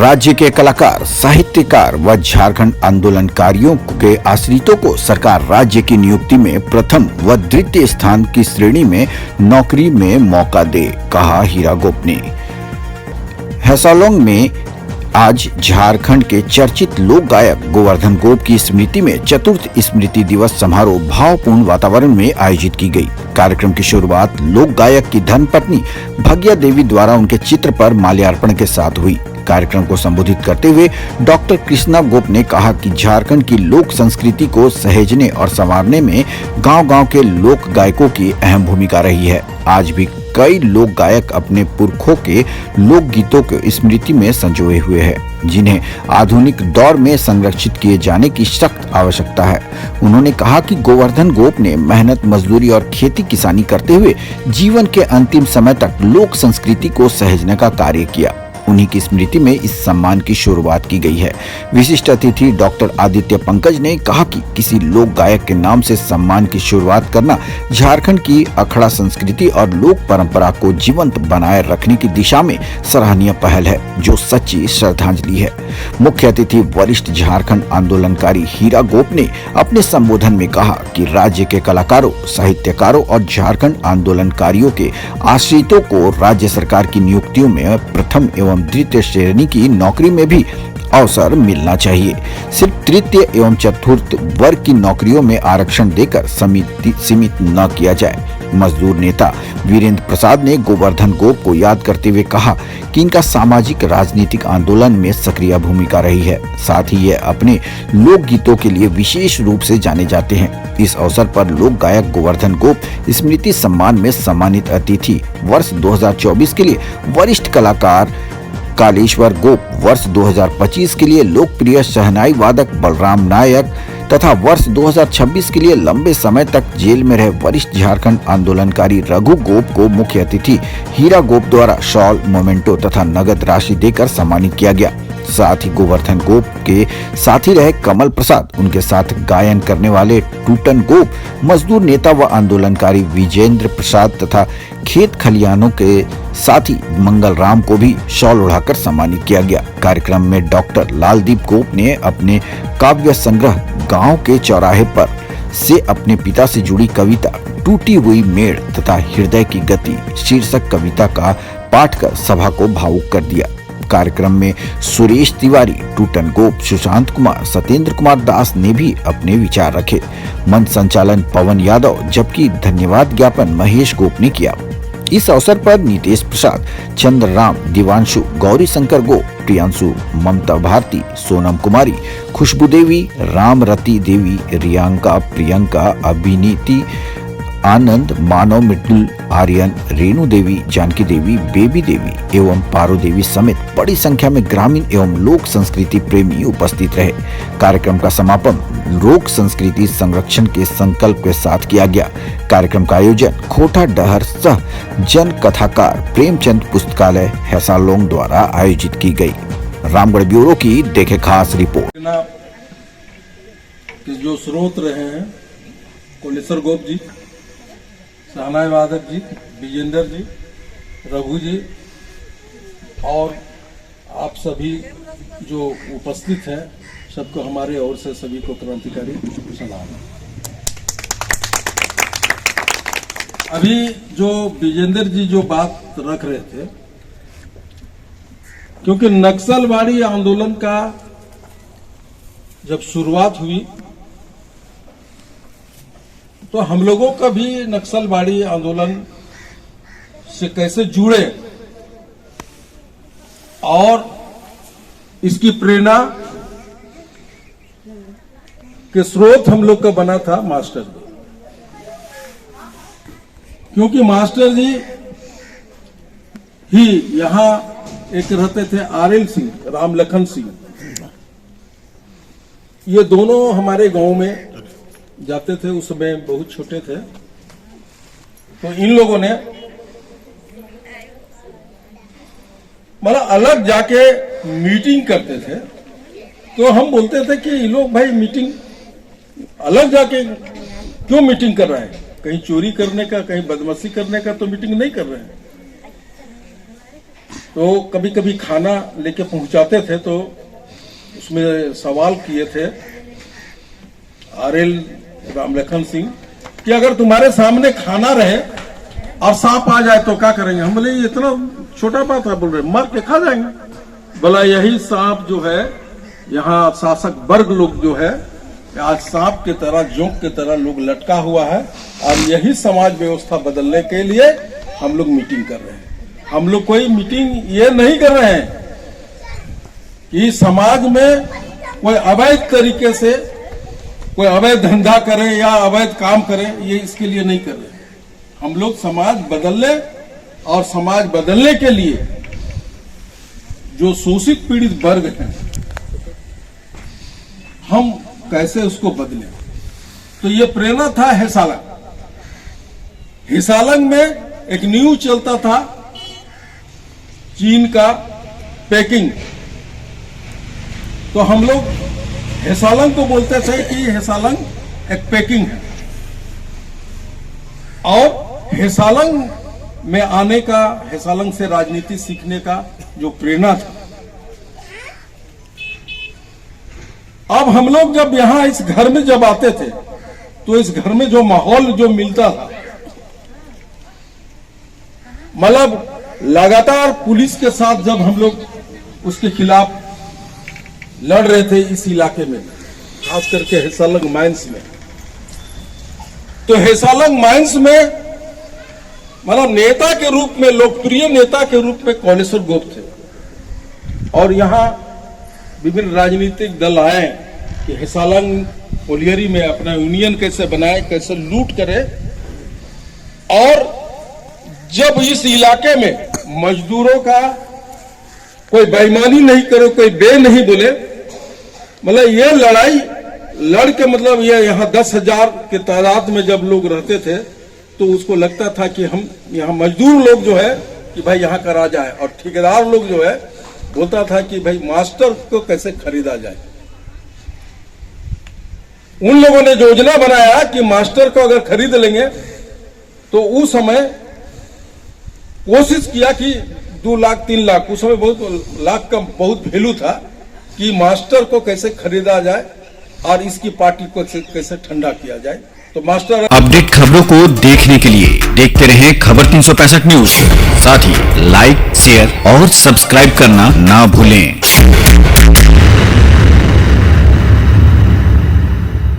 राज्य के कलाकार, साहित्यकार व झारखंड आंदोलनकारियों के आश्रितों को सरकार राज्य की नियुक्ति में प्रथम व द्वितीय स्थान की श्रेणी में नौकरी में मौका दे, कहा हीरा गोप ने। हैसालोंग में आज झारखंड के चर्चित लोक गायक गोवर्धन गोप की स्मृति में चतुर्थ स्मृति दिवस समारोह भावपूर्ण वातावरण में आयोजित की गई। कार्यक्रम की शुरुआत लोक गायक की धर्मपत्नी भगिया देवी द्वारा उनके चित्र पर माल्यार्पण के साथ हुई। कार्यक्रम को संबोधित करते हुए डॉक्टर कृष्णा गोप ने कहा कि झारखंड की लोक संस्कृति को सहेजने और संवारने में गांव-गांव के लोक गायकों की अहम भूमिका रही है। आज भी कई लोक गायक अपने पुरखों के लोक गीतों को स्मृति में संजोए हुए हैं, जिन्हें आधुनिक दौर में संरक्षित किए जाने की सख्त आवश्यकता है। उन्होंने कहा कि गोवर्धन गोप ने मेहनत, मजदूरी और खेती किसानी करते हुए जीवन के अंतिम समय तक लोक संस्कृति को सहेजने का कार्य किया। उन्हीं की स्मृति में इस सम्मान की शुरुआत की गई है। विशिष्ट अतिथि डॉक्टर आदित्य पंकज ने कहा कि किसी लोक गायक के नाम से सम्मान की शुरुआत करना झारखंड की अखड़ा संस्कृति और लोक परंपरा को जीवंत बनाए रखने की दिशा में सराहनीय पहल है, जो सच्ची श्रद्धांजलि है। मुख्य अतिथि वरिष्ठ झारखंड आंदोलनकारी हीरा गोप ने अपने संबोधन में कहा कि राज्य के कलाकारों, साहित्यकारों और झारखंड आंदोलनकारियों के आश्रितों को राज्य सरकार की नियुक्तियों में प्रथम एवं द्वितीय श्रेणी की नौकरी में भी अवसर मिलना चाहिए। सिर्फ तृतीय एवं चतुर्थ वर्ग की नौकरियों में आरक्षण देकर सीमित न किया जाए। मजदूर नेता वीरेंद्र प्रसाद ने गोवर्धन गोप को याद करते हुए कहा कि इनका सामाजिक राजनीतिक आंदोलन में सक्रिय भूमिका रही है। साथ ही ये अपने लोक गीतों के लिए विशेष रूप से जाने जाते हैं। इस अवसर पर लोक गायक गोवर्धन गोप स्मृति सम्मान में सम्मानित अतिथि वर्ष 2024 के लिए वरिष्ठ कलाकार कालेश्वर गोप, वर्ष 2025 के लिए लोकप्रिय शहनाई वादक बलराम नायक तथा वर्ष 2026 के लिए लंबे समय तक जेल में रहे वरिष्ठ झारखंड आंदोलनकारी रघु गोप को मुख्य अतिथि हीरा गोप द्वारा शॉल, मोमेंटो तथा नगद राशि देकर सम्मानित किया गया। साथ ही गोवर्धन गोप के साथी रहे कमल प्रसाद, उनके साथ गायन करने वाले टूटन गोप, मजदूर नेता व आंदोलनकारी विजेंद्र प्रसाद तथा खेत खलियानों के साथी मंगल राम को भी शॉल उड़ाकर सम्मानित किया गया। कार्यक्रम में डॉक्टर लालदीप गोप ने अपने काव्य संग्रह गांव के चौराहे पर से अपने पिता से जुड़ी कविता टूटी हुई मेड़ तथा हृदय की गति शीर्षक कविता का पाठ कर सभा को भावुक कर दिया। कार्यक्रम में सुरेश तिवारी, टूटन गोप, सुशांत कुमार, सत्येंद्र कुमार दास ने भी अपने विचार रखे। मंच संचालन पवन यादव, जबकि धन्यवाद ज्ञापन महेश गोप ने किया। इस अवसर पर नीतेश प्रसाद, चंद्रराम, दिवांशु, गौरी शंकर गोप, प्रियांशु, ममता भारती, सोनम कुमारी, खुशबू देवी, रामरती देवी, रियांका, प्रियंका, अभिनीति, आनंद, मानव, मिट्टल, आर्यन, रेणु देवी, जानकी देवी, बेबी देवी एवं पारो देवी समेत बड़ी संख्या में ग्रामीण एवं लोक संस्कृति प्रेमी उपस्थित रहे। कार्यक्रम का समापन लोक संस्कृति संरक्षण के संकल्प के साथ किया गया। कार्यक्रम का आयोजन खोटा डहर सह जन कथाकार प्रेमचंद पुस्तकालय हैसालोंग द्वारा आयोजित की गई। रामगढ़ ब्यूरो की देखे खास रिपोर्ट। जो स्रोत रहे हैं कालेश्वर गोप जी, शहनाई वादक जी, विजेंद्र जी, रघु जी और आप सभी जो उपस्थित हैं, सबको हमारे ओर से सभी को क्रांतिकारी सलाम। अभी जो विजेंद्र जी जो बात रख रहे थे, क्योंकि नक्सलवादी आंदोलन का जब शुरुआत हुई तो हम लोगों का भी नक्सलवादी आंदोलन से कैसे जुड़े और इसकी प्रेरणा के स्रोत हम लोग का बना था मास्टर जी, क्योंकि मास्टर जी ही यहां एक रहते थे आरएल सिंह, राम लखन सिंह, ये दोनों हमारे गांव में जाते थे। उस समय बहुत छोटे थे, तो इन लोगों ने मतलब अलग जाके मीटिंग करते थे। तो हम बोलते थे कि ये लोग भाई मीटिंग अलग जाके क्यों मीटिंग कर रहे हैं, कहीं चोरी करने का, कहीं बदमाशी करने का तो मीटिंग नहीं कर रहे हैं। तो कभी कभी खाना लेके पहुंचाते थे, तो उसमें सवाल किए थे RL रामलखन सिंह कि अगर तुम्हारे सामने खाना रहे और सांप आ जाए तो क्या करेंगे? हम बोले ये इतना छोटा बात है, बोल रहे मार के खा जाएंगे। बोला यही सांप जो है, यहाँ शासक वर्ग लोग जो है आज सांप के तरह, जोंक के तरह लोग लटका हुआ है, और यही समाज व्यवस्था बदलने के लिए हम लोग मीटिंग कर रहे हैं। हम लोग कोई मीटिंग ये नहीं कर रहे हैं कि समाज में कोई अवैध तरीके से कोई अवैध धंधा करे या अवैध काम करे, ये इसके लिए नहीं कर रहे। हम लोग समाज बदलने और समाज बदलने के लिए जो शोषित पीड़ित वर्ग हैं, हम कैसे उसको बदलें। तो ये प्रेरणा था हेसालंग। हेसालंग में एक न्यूज चलता था चीन का पैकिंग, तो हम लोग हेसालंग को बोलते थे कि हेसालंग एक पैकिंग है, और हेसालंग में आने का, हेसालंग से राजनीति सीखने का जो प्रेरणा था, अब हम लोग जब यहां इस घर में जब आते थे तो इस घर में जो माहौल जो मिलता था, मतलब लगातार पुलिस के साथ जब हम लोग उसके खिलाफ लड़ रहे थे इस इलाके में, खास करके हेसालंग माइंस में, तो हेसालंग माइंस में मतलब नेता के रूप में, लोकप्रिय नेता के रूप में कोलेश्वर गोप थे, और यहाँ विभिन्न राजनीतिक दल आए कि हेसालंग कोलियरी में अपना यूनियन कैसे बनाए, कैसे लूट करे, और जब इस इलाके में मजदूरों का कोई बेईमानी नहीं करे, कोई बे नहीं बोले, मतलब ये लड़ाई लड़ के, मतलब ये यहाँ 10,000 के तादाद में जब लोग रहते थे तो उसको लगता था कि हम यहाँ मजदूर लोग जो है कि भाई यहाँ का राजा है, और ठेकेदार लोग जो है बोलता था कि भाई मास्टर को कैसे खरीदा जाए। उन लोगों ने योजना बनाया कि मास्टर को अगर खरीद लेंगे तो उस समय कोशिश किया कि 2 लाख 3 लाख, उस समय बहुत लाख का बहुत वैल्यू था, कि मास्टर को कैसे खरीदा जाए और इसकी पार्टी को कैसे ठंडा किया जाए। तो मास्टर अपडेट खबरों को देखने के लिए देखते रहें खबर 365 न्यूज। साथ ही लाइक, शेयर और सब्सक्राइब करना ना भूलें।